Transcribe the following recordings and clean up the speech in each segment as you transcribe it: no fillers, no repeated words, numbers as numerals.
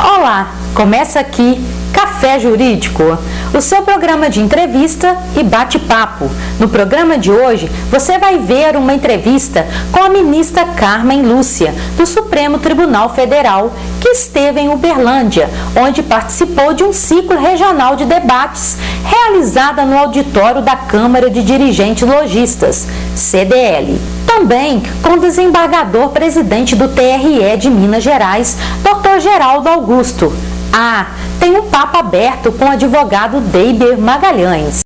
Olá, começa aqui Café Jurídico, o seu programa de entrevista e bate-papo. No programa de hoje, você vai ver uma entrevista com a ministra Carmen Lúcia, do Supremo Tribunal Federal, que esteve em Uberlândia, onde participou de um ciclo regional de debates realizada no auditório da Câmara de Dirigentes Lojistas, CDL. Também com o desembargador-presidente do TRE de Minas Gerais, Dr. Geraldo Augusto. Tem um papo aberto com o advogado Deiber Magalhães.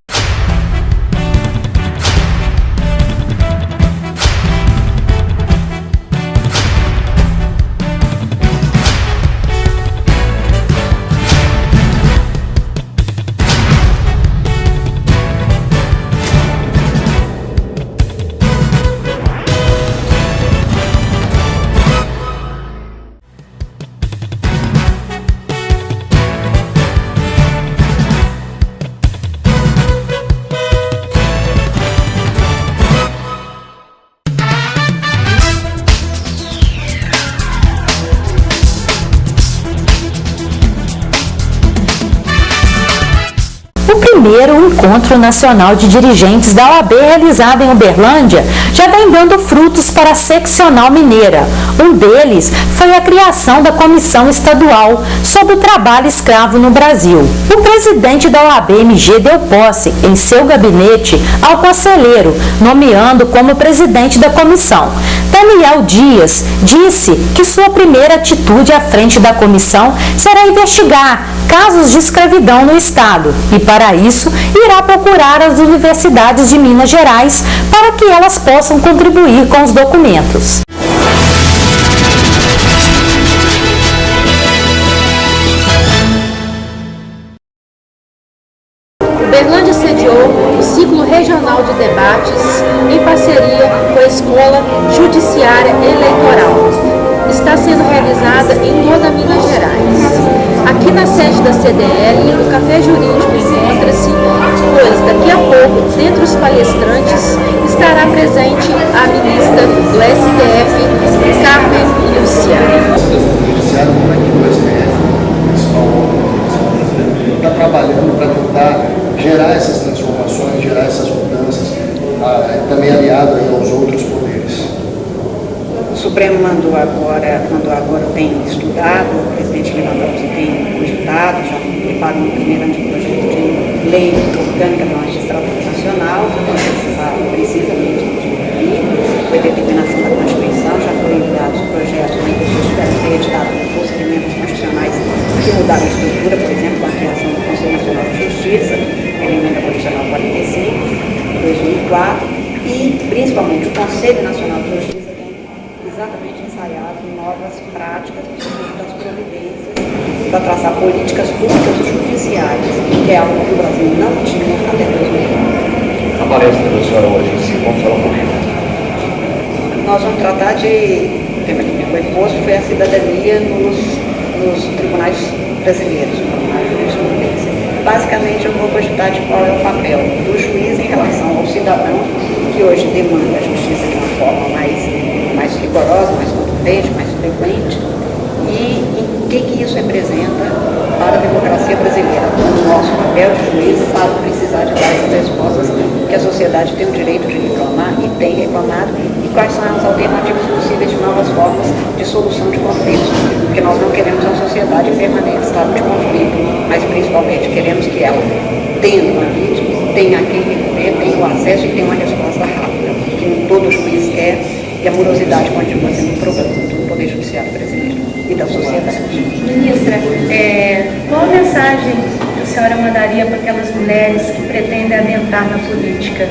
O primeiro Encontro Nacional de Dirigentes da OAB realizado em Uberlândia já vem dando frutos para a seccional mineira. Um deles foi a criação da Comissão Estadual sobre o Trabalho Escravo no Brasil. O presidente da OAB-MG deu posse em seu gabinete ao conselheiro, nomeando como presidente da comissão. Daniel Dias disse que sua primeira atitude à frente da comissão será investigar casos de escravidão no Estado e, para isso, irá procurar as universidades de Minas Gerais para que elas possam contribuir com os documentos. Uberlândia sediou o ciclo regional de debates em parceria com a Escola Judiciária Eleitoral. Está sendo realizada em toda Minas Gerais. Aqui na sede da CDL, o Café Jurídico encontra-se, pois daqui a pouco, dentre os palestrantes, estará presente a ministra do STF, Carmen Lúcia. Está trabalhando para tentar gerar essas transformações, gerar essas mudanças, também aliado aí aos outros poderes. O Supremo mandou agora, tem estudado, o presidente Lewandowski tem cogitado, já preparou um primeiro anteprojeto de lei orgânica da Magistratura Nacional, precisamente no dia foi determinação da Constituição, já foram enviados projetos de que tiveram que ser editados com força de emendas constitucionais que mudaram a estrutura, por exemplo, com a criação do Conselho Nacional de Justiça, a emenda constitucional 45, de 2004, e principalmente o Conselho Nacional de Justiça exatamente ensaiado novas práticas das providências para traçar políticas públicas judiciais, que é algo que o Brasil não tinha até 2009. A palestra da senhora hoje, como fala comigo? Nós vamos tratar o tema que me foi posto foi a cidadania nos tribunais brasileiros, nos tribunais de jurisprudência. Basicamente, eu vou cogitar de qual é o papel do juiz em relação ao cidadão, que hoje demanda a justiça de uma forma mais rigorosa, mais contundente, mais frequente, e o que isso representa para a democracia brasileira, o nosso papel de juiz para precisar de dar essas respostas que a sociedade tem o direito de reclamar e tem reclamado, e quais são as alternativas possíveis de novas formas de solução de conflitos, porque nós não queremos uma sociedade em permanente estado de conflito, mas principalmente queremos que ela, tendo uma vítima, tenha a quem recorrer, tenha o acesso e tenha uma resposta rápida, que todo juiz quer. E a morosidade continua sendo um problema do Poder Judiciário brasileiro e da sociedade. Ministra, qual mensagem a senhora mandaria para aquelas mulheres que pretendem adentrar na política?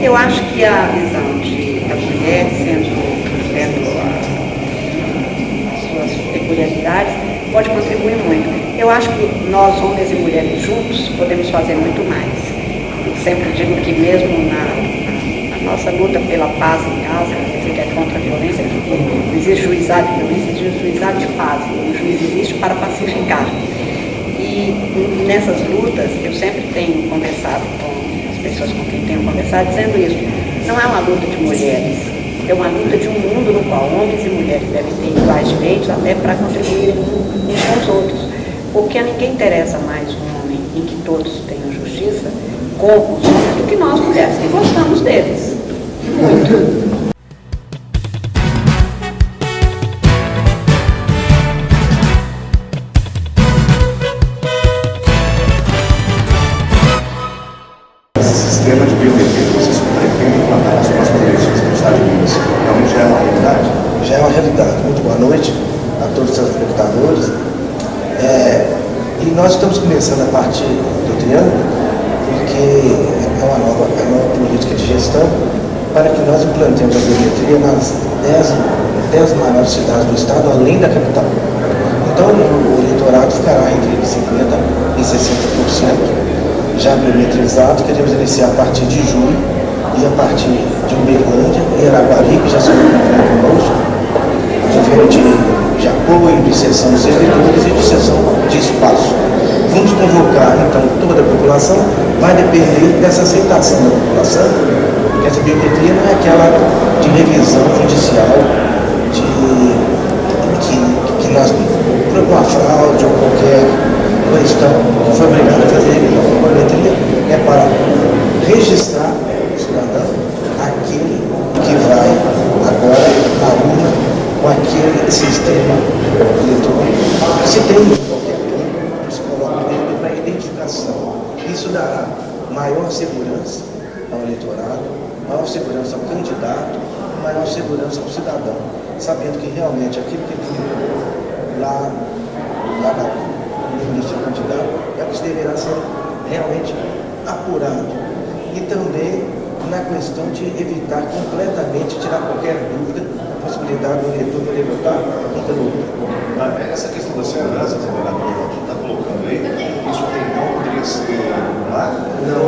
Eu acho que a visão da mulher, sendo as suas peculiaridades, pode contribuir muito. Eu acho que nós, homens e mulheres juntos, podemos fazer muito mais. Eu sempre digo que mesmo na nossa luta pela paz em casa, quer dizer, que é contra a violência, porque não existe juizado de violência, existe juizado de paz. O juiz existe para pacificar. E nessas lutas, eu sempre tenho conversado com as pessoas com quem tenho conversado, dizendo isso. Não é uma luta de mulheres É uma luta de um mundo no qual homens e mulheres devem ter iguais direitos até para contribuírem uns com os outros. Porque a ninguém interessa mais um homem em que todos tenham justiça com os homens do que nós mulheres, que gostamos deles. Muito. Sistema de biometria que vocês pretendem implantar nas próximas eleições no Estado de Minas, realmente já é uma realidade? Já é uma realidade. Muito boa noite a todos os telespectadores. E nós estamos começando a partir do Triângulo, porque é uma nova política de gestão para que nós implantemos a biometria nas 10 maiores cidades do Estado, além da capital. Então, o eleitorado ficará entre 50% e 60%. Já biometrizado, queremos iniciar a partir de julho e a partir de Uberlândia e Araguari, que já são conosco, de apoio, de sessão de servidores e de sessão de espaço. Vamos convocar, então, toda a população, vai depender dessa aceitação da população, porque essa biometria não é aquela de revisão judicial, que nós, por uma fraude ou qualquer questão, foi obrigado a fazer revisão. A biometria é para registrar o cidadão, aquele que vai agora na urna com aquele sistema eletrônico. Se tem qualquer dúvida, se coloca ele para identificação. Isso dará maior segurança ao eleitorado, maior segurança ao candidato, maior segurança ao cidadão, sabendo que realmente aquilo que ele lá no seu candidato é o que deverá ser realmente apurado. E também na questão de evitar completamente, tirar qualquer dúvida, a possibilidade do eleitor poder votar um pelo outro. Essa questão da segurança, você está colocando aí, isso não poderia ser lá? Não,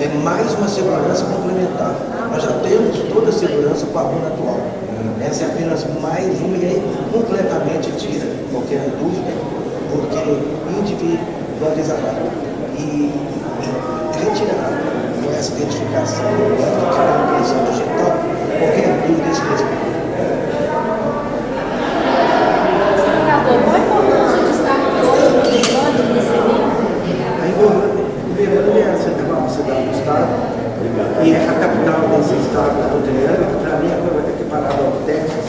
é mais uma segurança complementar. Nós já temos toda a segurança com a urna atual. Essa é apenas mais uma e aí completamente tira qualquer dúvida, porque individualizará e retirará com essa identificação, que é a impressão digital, qualquer dúvida a esse respeito. Senador, qual a importância de estar no Uberlândia nesse evento? Uberlândia é a cidade do Estado e é a capital desse Estado do Triângulo, que para mim é equiparada ao Texas,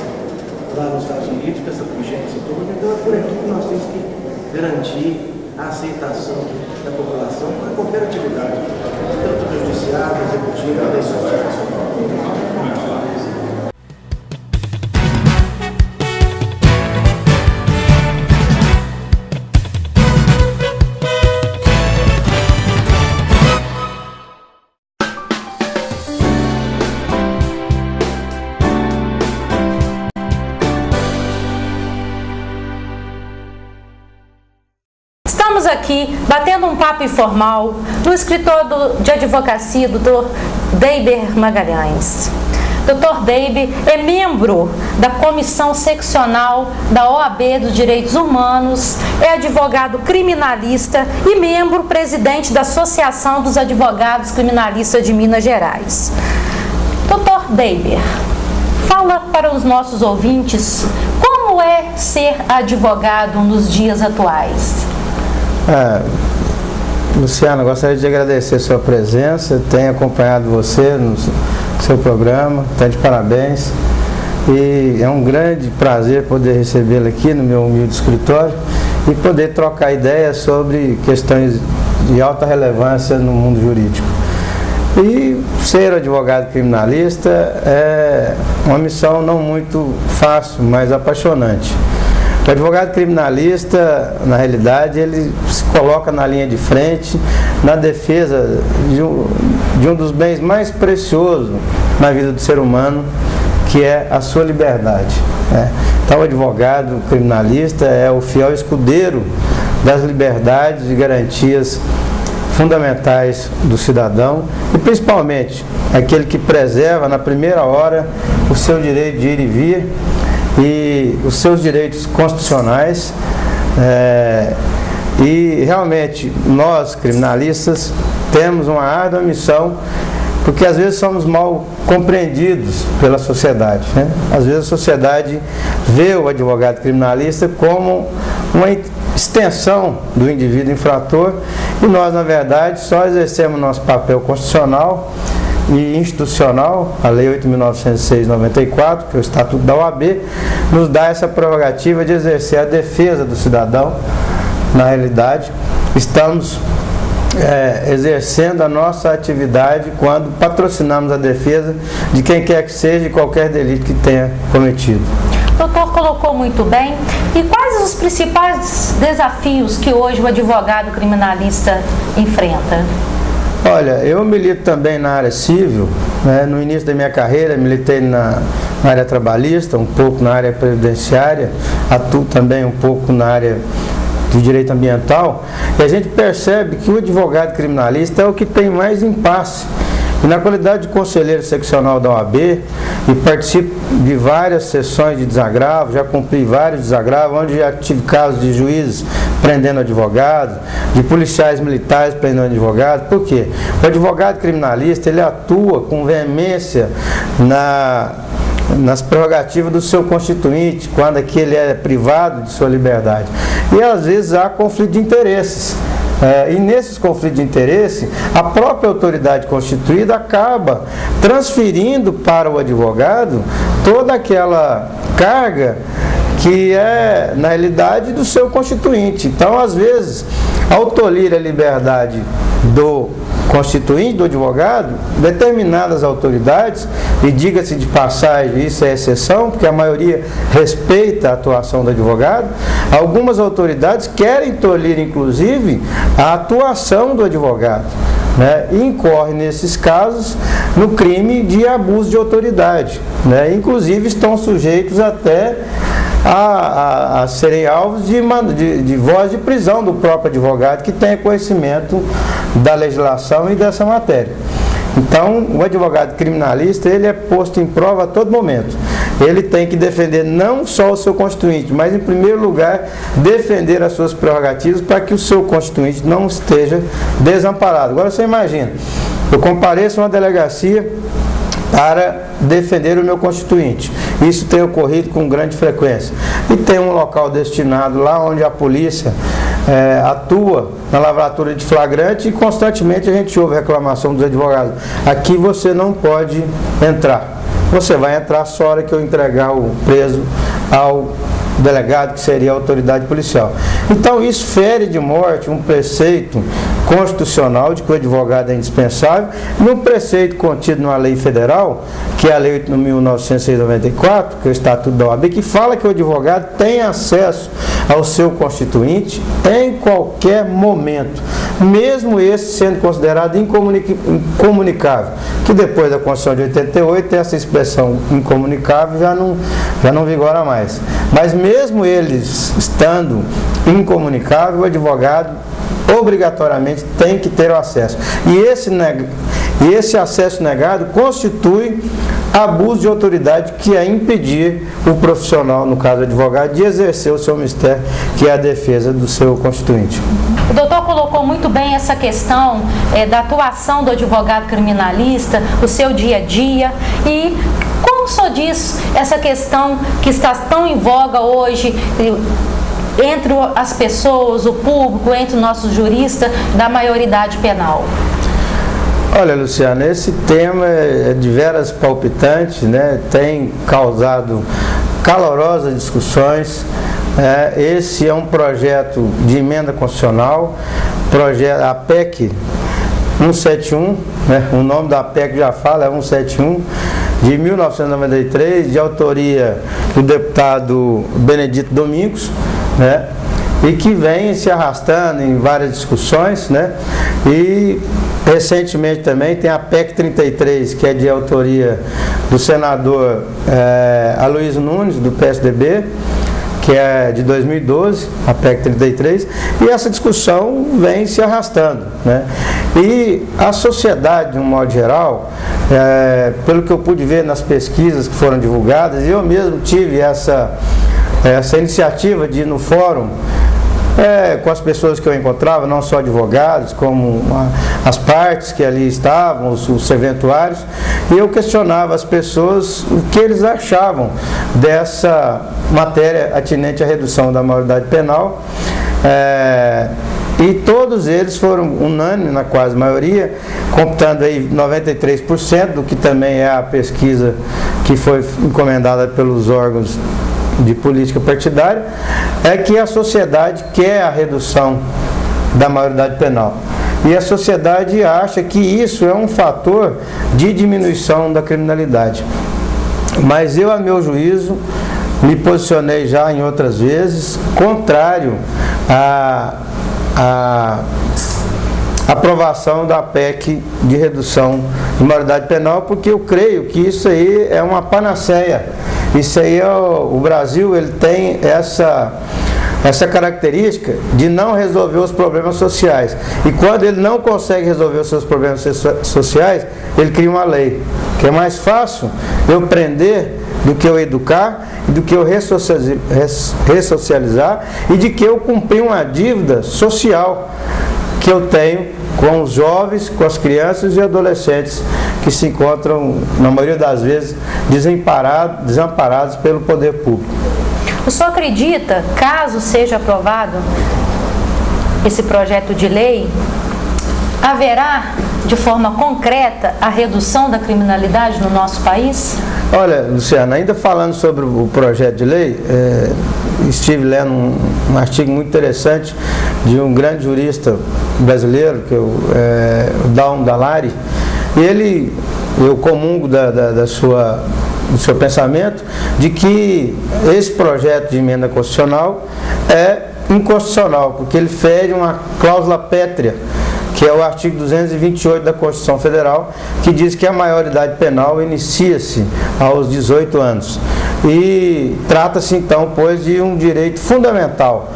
lá nos Estados Unidos, com essa pujança toda. Então é por aqui que nós temos que garantir a aceitação da população para qualquer atividade, tanto do judiciário, executivo, da sociedade. Estamos aqui batendo um papo informal no escritor de advocacia, Dr. Deiber Magalhães. Dr. Deiber é membro da Comissão Seccional da OAB dos Direitos Humanos, é advogado criminalista e membro presidente da Associação dos Advogados Criminalistas de Minas Gerais. Dr. Deiber, fala para os nossos ouvintes como é ser advogado nos dias atuais. Luciana, gostaria de agradecer a sua presença, tenho acompanhado você no seu programa, está de parabéns e é um grande prazer poder recebê-lo aqui no meu humilde escritório e poder trocar ideias sobre questões de alta relevância no mundo jurídico. E ser advogado criminalista é uma missão não muito fácil, mas apaixonante. O advogado criminalista, na realidade, ele se coloca na linha de frente, na defesa de um dos bens mais preciosos na vida do ser humano, que é a sua liberdade. Então, o advogado criminalista é o fiel escudeiro das liberdades e garantias fundamentais do cidadão e, principalmente, aquele que preserva na primeira hora o seu direito de ir e vir e os seus direitos constitucionais. E realmente nós criminalistas temos uma árdua missão porque às vezes somos mal compreendidos pela sociedade, né? Às vezes a sociedade vê o advogado criminalista como uma extensão do indivíduo infrator e nós, na verdade, só exercemos nosso papel constitucional e institucional. A Lei 8.906/94, que é o Estatuto da OAB, nos dá essa prerrogativa de exercer a defesa do cidadão. Na realidade, estamos exercendo a nossa atividade quando patrocinamos a defesa de quem quer que seja e qualquer delito que tenha cometido. O doutor colocou muito bem. E quais os principais desafios que hoje o advogado criminalista enfrenta? Olha, eu milito também na área civil, né? No início da minha carreira militei na área trabalhista, um pouco na área previdenciária, atuo também um pouco na área do direito ambiental, e a gente percebe que o advogado criminalista é o que tem mais impasse. E na qualidade de conselheiro seccional da OAB, e participo de várias sessões de desagravo, já cumpri vários desagravos, onde já tive casos de juízes prendendo advogados, de policiais militares prendendo advogados. Por quê? O advogado criminalista, ele atua com veemência nas prerrogativas do seu constituinte, quando aqui ele é privado de sua liberdade. E às vezes há conflito de interesses. E nesses conflitos de interesse, a própria autoridade constituída acaba transferindo para o advogado toda aquela carga que é, na realidade, do seu constituinte. Então, às vezes, ao tolir a liberdade do constituinte, do advogado, determinadas autoridades, e diga-se de passagem, isso é exceção, porque a maioria respeita a atuação do advogado, algumas autoridades querem tolir, inclusive, a atuação do advogado, né? E incorre, nesses casos, no crime de abuso de autoridade, né? Inclusive, estão sujeitos até a serem alvos de voz de prisão do próprio advogado que tenha conhecimento da legislação e dessa matéria. Então, o advogado criminalista, ele é posto em prova a todo momento. Ele tem que defender não só o seu constituinte, mas, em primeiro lugar, defender as suas prerrogativas para que o seu constituinte não esteja desamparado. Agora, você imagina, eu compareço a uma delegacia para defender o meu constituinte. Isso tem ocorrido com grande frequência. E tem um local destinado lá onde a polícia atua na lavratura de flagrante e constantemente a gente ouve reclamação dos advogados. Aqui você não pode entrar. Você vai entrar só a hora que eu entregar o preso ao delegado, que seria a autoridade policial. Então isso fere de morte um preceito constitucional de que o advogado é indispensável, num preceito contido numa lei federal, que é a Lei 8.906/94, que é o Estatuto da OAB, que fala que o advogado tem acesso ao seu constituinte em qualquer momento, mesmo esse sendo considerado incomunicável, que depois da Constituição de 88 essa expressão incomunicável já não vigora mais. Mas mesmo eles estando incomunicável, o advogado obrigatoriamente tem que ter o acesso. E esse acesso negado constitui abuso de autoridade, que é impedir o profissional, no caso o advogado, de exercer o seu mistério, que é a defesa do seu constituinte. O doutor colocou muito bem essa questão da atuação do advogado criminalista, o seu dia a dia, e como o senhor diz essa questão que está tão em voga hoje entre as pessoas, o público, entre os nossos juristas, da maioridade penal? Olha, Luciana, esse tema é de veras palpitante, né? Tem causado calorosas discussões. Esse é um projeto de emenda constitucional, a PEC 171, né? O nome da PEC já fala, é 171, de 1993, de autoria do deputado Benedito Domingos, né? E que vem se arrastando em várias discussões, né? E recentemente também tem a PEC 33, que é de autoria do senador Aloysio Nunes, do PSDB, que é de 2012, a PEC 33, e essa discussão vem se arrastando, né? E a sociedade, de um modo geral, pelo que eu pude ver nas pesquisas que foram divulgadas, eu mesmo tive essa iniciativa de ir no fórum com as pessoas que eu encontrava, não só advogados, como as partes que ali estavam, os serventuários, e eu questionava as pessoas o que eles achavam dessa matéria atinente à redução da maioridade penal. E todos eles foram unânimes, na quase maioria, computando aí 93%, do que também é a pesquisa que foi encomendada pelos órgãos de política partidária, é que a sociedade quer a redução da maioridade penal. E a sociedade acha que isso é um fator de diminuição da criminalidade. Mas eu, a meu juízo, me posicionei já em outras vezes contrário à aprovação da PEC de redução de maioridade penal, porque eu creio que isso aí é uma panaceia. Isso aí o Brasil, ele tem essa característica de não resolver os problemas sociais. E quando ele não consegue resolver os seus problemas sociais, ele cria uma lei, que é mais fácil eu prender do que eu educar, do que eu ressocializar e de que eu cumprir uma dívida social que eu tenho com os jovens, com as crianças e adolescentes que se encontram, na maioria das vezes, desamparados pelo poder público. O senhor acredita, caso seja aprovado esse projeto de lei, haverá de forma concreta a redução da criminalidade no nosso país? Olha, Luciana, ainda falando sobre o projeto de lei, estive lendo um artigo muito interessante de um grande jurista brasileiro, que é o Daum Dalari, e eu comungo do seu pensamento de que esse projeto de emenda constitucional é inconstitucional, porque ele fere uma cláusula pétrea, que é o artigo 228 da Constituição Federal, que diz que a maioridade penal inicia-se aos 18 anos. E trata-se então, pois, de um direito fundamental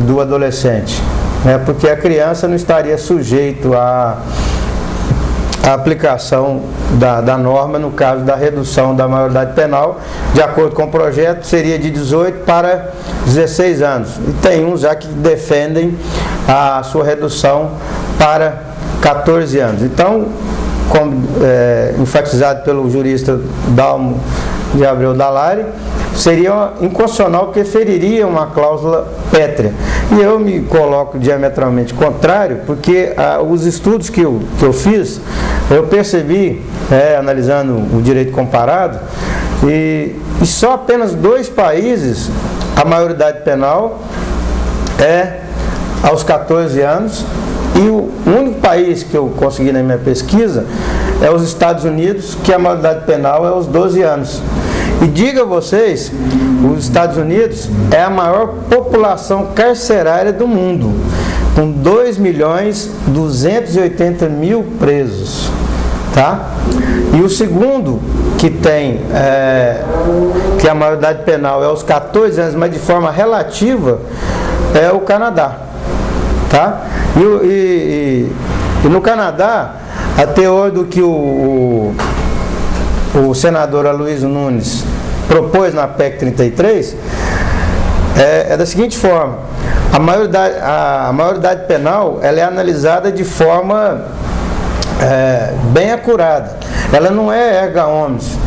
do adolescente, né? Porque a criança não estaria sujeito à aplicação da norma no caso da redução da maioridade penal. De acordo com o projeto, seria de 18 para 16 anos. E tem uns já que defendem a sua redução para 14 anos. Então, como enfatizado pelo jurista Dalmo de Abreu Dalari, seria inconstitucional, porque feriria uma cláusula pétrea. E eu me coloco diametralmente contrário, porque os estudos que eu fiz, eu percebi, analisando o direito comparado, e só apenas 2 países a maioridade penal é aos 14 anos, e o único país que eu consegui na minha pesquisa é os Estados Unidos, que a maioridade penal é aos 12 anos. E diga a vocês, os Estados Unidos é a maior população carcerária do mundo, com 2.280.000 presos, tá? E o segundo que tem, que a maioridade penal é aos 14 anos, mas de forma relativa, é o Canadá, tá? E no Canadá, a teor do que o senador Aloysio Nunes propôs na PEC 33, é da seguinte forma: a maioridade penal, ela é analisada de forma bem acurada. Ela não é erga omnes.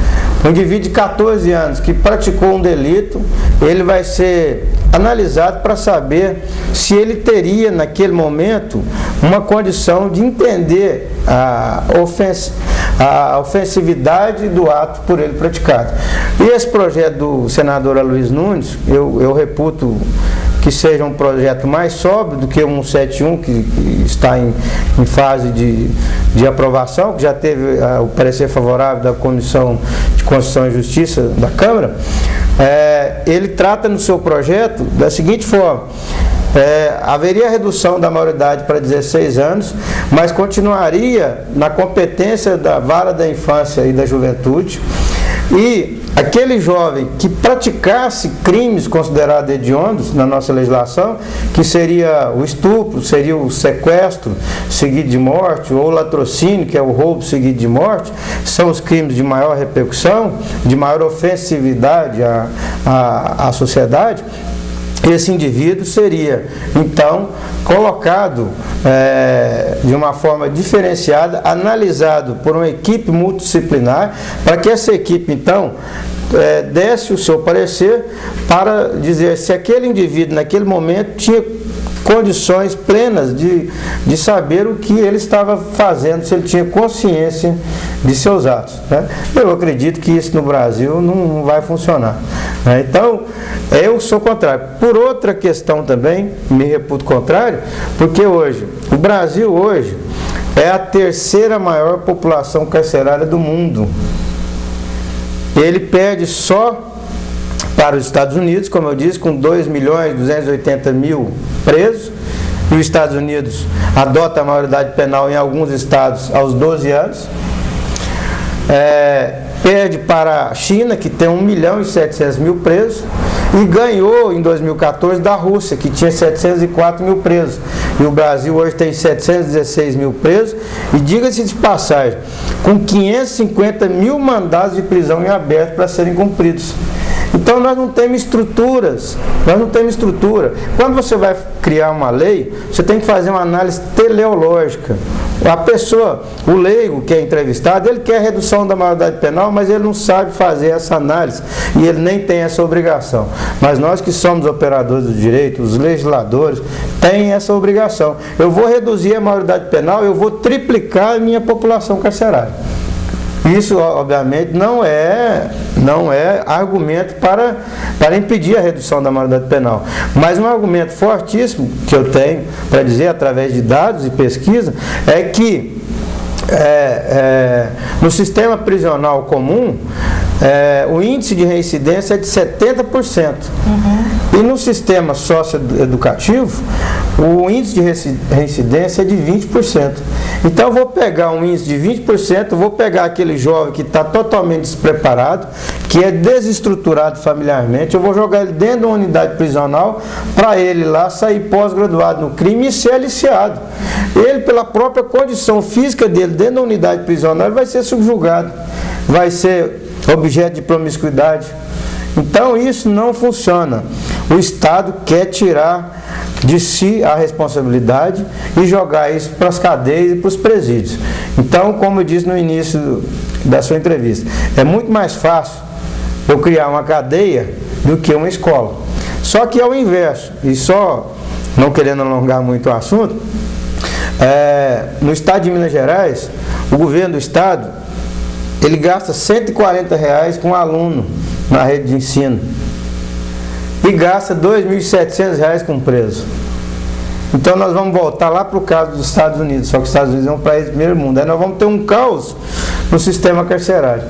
Um indivíduo de 14 anos que praticou um delito, ele vai ser analisado para saber se ele teria, naquele momento, uma condição de entender a ofensividade do ato por ele praticado. E esse projeto do senador Aloysio Nunes, eu reputo que seja um projeto mais sóbrio do que o 171, que está em fase de aprovação, que já teve o parecer favorável da Comissão de Constituição e Justiça da Câmara. Ele trata no seu projeto da seguinte forma: haveria redução da maioridade para 16 anos, mas continuaria na competência da Vara da Infância e da Juventude, e aquele jovem que praticasse crimes considerados hediondos na nossa legislação, que seria o estupro, seria o sequestro seguido de morte, ou o latrocínio, que é o roubo seguido de morte, são os crimes de maior repercussão, de maior ofensividade à sociedade. esse indivíduo seria, então, colocado de uma forma diferenciada, analisado por uma equipe multidisciplinar, para que essa equipe, então, desse o seu parecer para dizer se aquele indivíduo, naquele momento, tinha condições plenas de saber o que ele estava fazendo, se ele tinha consciência de seus atos, né? Eu acredito que isso no Brasil não vai funcionar, né? Então, eu sou contrário. Por outra questão também, me reputo contrário, porque hoje, o Brasil hoje é a terceira maior população carcerária do mundo. Ele perde só para os Estados Unidos, como eu disse, com 2.280.000 presos, e os Estados Unidos adota a maioridade penal em alguns estados aos 12 anos. Perde para a China, que tem 1.700.000 presos, e ganhou em 2014 da Rússia, que tinha 704.000 presos. E o Brasil hoje tem 716.000 presos, e diga-se de passagem, com 550.000 mandados de prisão em aberto para serem cumpridos. Então nós não temos estruturas, Quando você vai criar uma lei, você tem que fazer uma análise teleológica. A pessoa, o leigo que é entrevistado, ele quer redução da maioridade penal, mas ele não sabe fazer essa análise e ele nem tem essa obrigação. Mas nós que somos operadores do direito, os legisladores, têm essa obrigação. Eu vou reduzir a maioridade penal, eu vou triplicar a minha população carcerária. Isso, obviamente, não é argumento para impedir a redução da maioridade penal. Mas um argumento fortíssimo que eu tenho para dizer, através de dados e pesquisa, é que no sistema prisional comum, o índice de reincidência é de 70%. E no sistema socioeducativo, o índice de reincidência é de 20%. Então eu vou pegar um índice de 20%, vou pegar aquele jovem que está totalmente despreparado, que é desestruturado familiarmente, eu vou jogar ele dentro de uma unidade prisional para ele lá sair pós-graduado no crime e ser aliciado. Ele, pela própria condição física dele dentro da unidade prisional, ele vai ser subjugado, vai ser objeto de promiscuidade. Então isso não funciona. O Estado quer tirar de si a responsabilidade e jogar isso para as cadeias e para os presídios. Então, como eu disse no início da sua entrevista, é muito mais fácil eu criar uma cadeia do que uma escola. Só que é o inverso, e só não querendo alongar muito o assunto, no estado de Minas Gerais, o governo do estado, ele gasta R$140 com um aluno na rede de ensino e gasta R$2.700 com preso. Então nós vamos voltar lá para o caso dos Estados Unidos, só que os Estados Unidos é um país do primeiro mundo. Aí nós vamos ter um caos no sistema carcerário.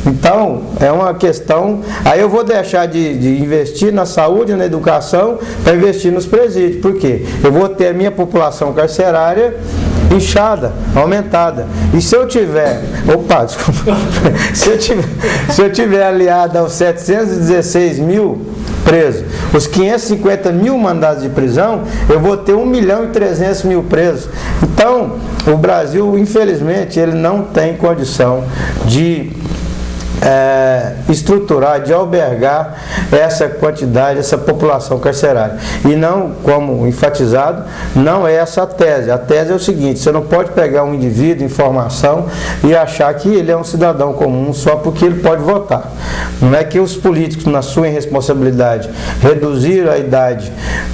Então, é uma questão... Aí eu vou deixar de investir na saúde e na educação para investir nos presídios. Por quê? Eu vou ter a minha população carcerária inchada, aumentada. E se eu tiver... Opa, desculpa. Se eu tiver aliado aos 716.000 presos, os 550.000 mandados de prisão, eu vou ter 1.300.000 presos. Então, o Brasil, infelizmente, ele não tem condição de estruturar, de albergar essa quantidade, essa população carcerária. E não, como enfatizado, não é essa a tese. A tese é o seguinte: você não pode pegar um indivíduo em formação e achar que ele é um cidadão comum só porque ele pode votar. Não é que os políticos, na sua irresponsabilidade, reduziram a idade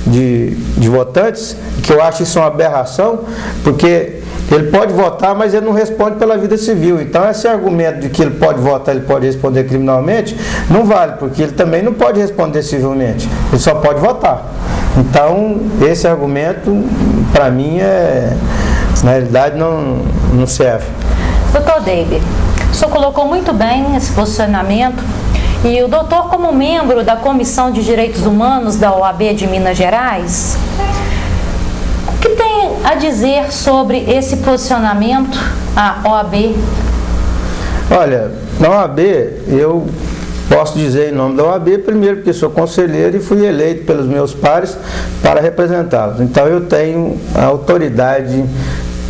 de votantes, que eu acho isso uma aberração, porque ele pode votar, mas ele não responde pela vida civil. Então esse argumento de que ele pode votar, ele pode responder criminalmente, não vale, porque ele também não pode responder civilmente, ele só pode votar. Então esse argumento, para mim, na realidade não serve. Doutor David, o senhor colocou muito bem esse posicionamento, e o doutor, como membro da Comissão de Direitos Humanos da OAB de Minas Gerais, o que tem a dizer sobre esse posicionamento, a OAB? Olha, na OAB, eu posso dizer em nome da OAB, primeiro porque sou conselheiro e fui eleito pelos meus pares para representá-los. Então eu tenho a autoridade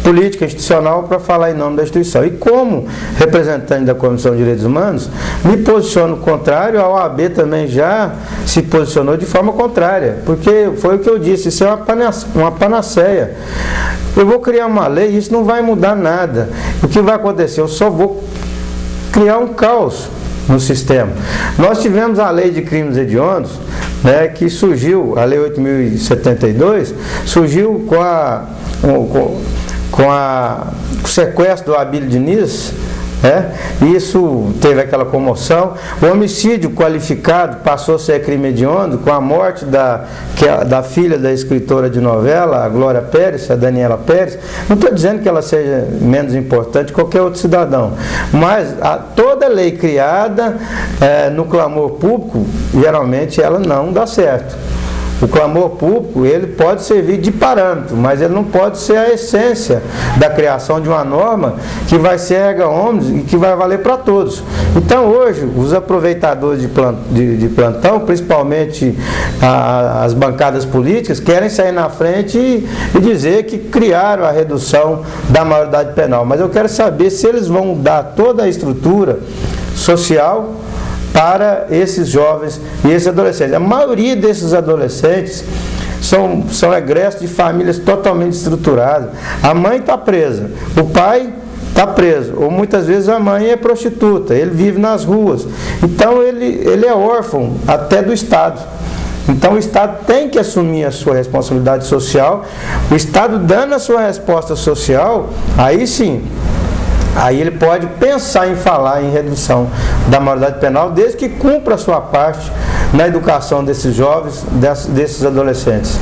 política institucional para falar em nome da instituição. E como representante da Comissão de Direitos Humanos, me posiciono contrário, a OAB também já se posicionou de forma contrária, porque foi o que eu disse, isso é uma panaceia. Eu vou criar uma lei e isso não vai mudar nada. O que vai acontecer? Eu só vou criar um caos no sistema. Nós tivemos a lei de crimes hediondos, né, que surgiu, a lei 8.072, surgiu com o sequestro do Abílio Diniz, isso teve aquela comoção. O homicídio qualificado passou a ser crime hediondo com a morte da filha da escritora de novela, a Glória Pérez, a Daniela Pérez. Não estou dizendo que ela seja menos importante que qualquer outro cidadão, mas toda lei criada no clamor público, geralmente ela não dá certo. O clamor público, ele pode servir de parâmetro, mas ele não pode ser a essência da criação de uma norma que vai ser erga omnes e que vai valer para todos. Então hoje, os aproveitadores de plantão, principalmente as bancadas políticas, querem sair na frente e dizer que criaram a redução da maioridade penal. Mas eu quero saber se eles vão dar toda a estrutura social para esses jovens e esses adolescentes. A maioria desses adolescentes são egressos de famílias totalmente estruturadas. A mãe está presa, o pai está preso, ou muitas vezes a mãe é prostituta, ele vive nas ruas. Então ele é órfão até do Estado. Então o Estado tem que assumir a sua responsabilidade social. O Estado dando a sua resposta social, aí sim, aí ele pode pensar em falar em redução da maioridade penal, desde que cumpra a sua parte na educação desses jovens, desses adolescentes.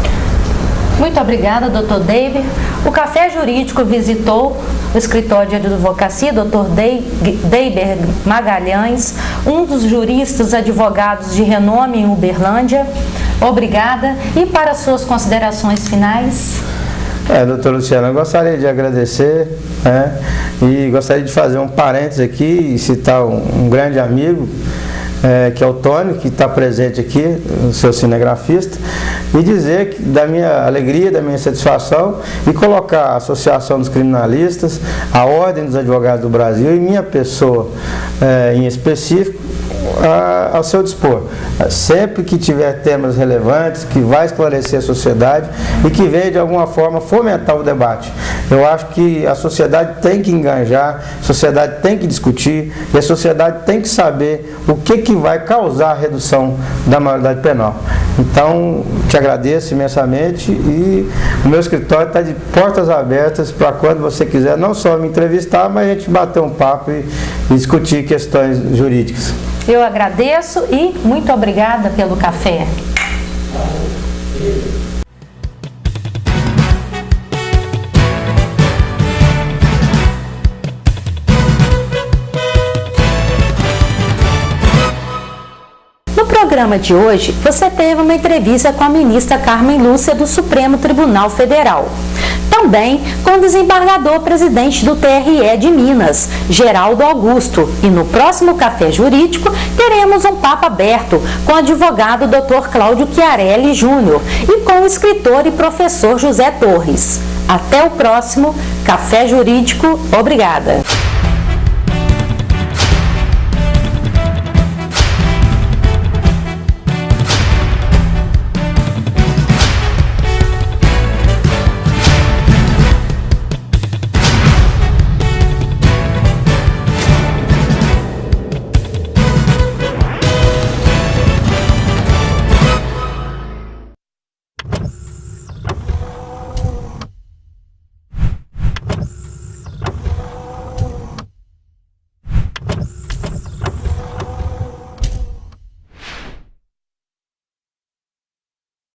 Muito obrigada, doutor Deiber. O Café Jurídico visitou o escritório de advocacia, doutor Deiber Magalhães, um dos juristas advogados de renome em Uberlândia. Obrigada. E para suas considerações finais? Doutor Luciano, eu gostaria de agradecer, e gostaria de fazer um parênteses aqui e citar um grande amigo, que é o Tony, que está presente aqui, o seu cinegrafista, e dizer da minha alegria, da minha satisfação, e colocar a Associação dos Criminalistas, a Ordem dos Advogados do Brasil e minha pessoa em específico, ao seu dispor. Sempre que tiver temas relevantes, que vai esclarecer a sociedade e que venha de alguma forma fomentar o debate. Eu acho que a sociedade tem que engajar, a sociedade tem que discutir e a sociedade tem que saber o que vai causar a redução da maioridade penal. Então, te agradeço imensamente e o meu escritório está de portas abertas para quando você quiser, não só me entrevistar, mas a gente bater um papo e discutir questões jurídicas. Eu agradeço e muito obrigada pelo café. No programa de hoje, você teve uma entrevista com a ministra Carmen Lúcia do Supremo Tribunal Federal. Também com o desembargador-presidente do TRE de Minas, Geraldo Augusto. E no próximo Café Jurídico, teremos um papo aberto com o advogado Dr. Cláudio Chiarelli Júnior e com o escritor e professor José Torres. Até o próximo Café Jurídico. Obrigada.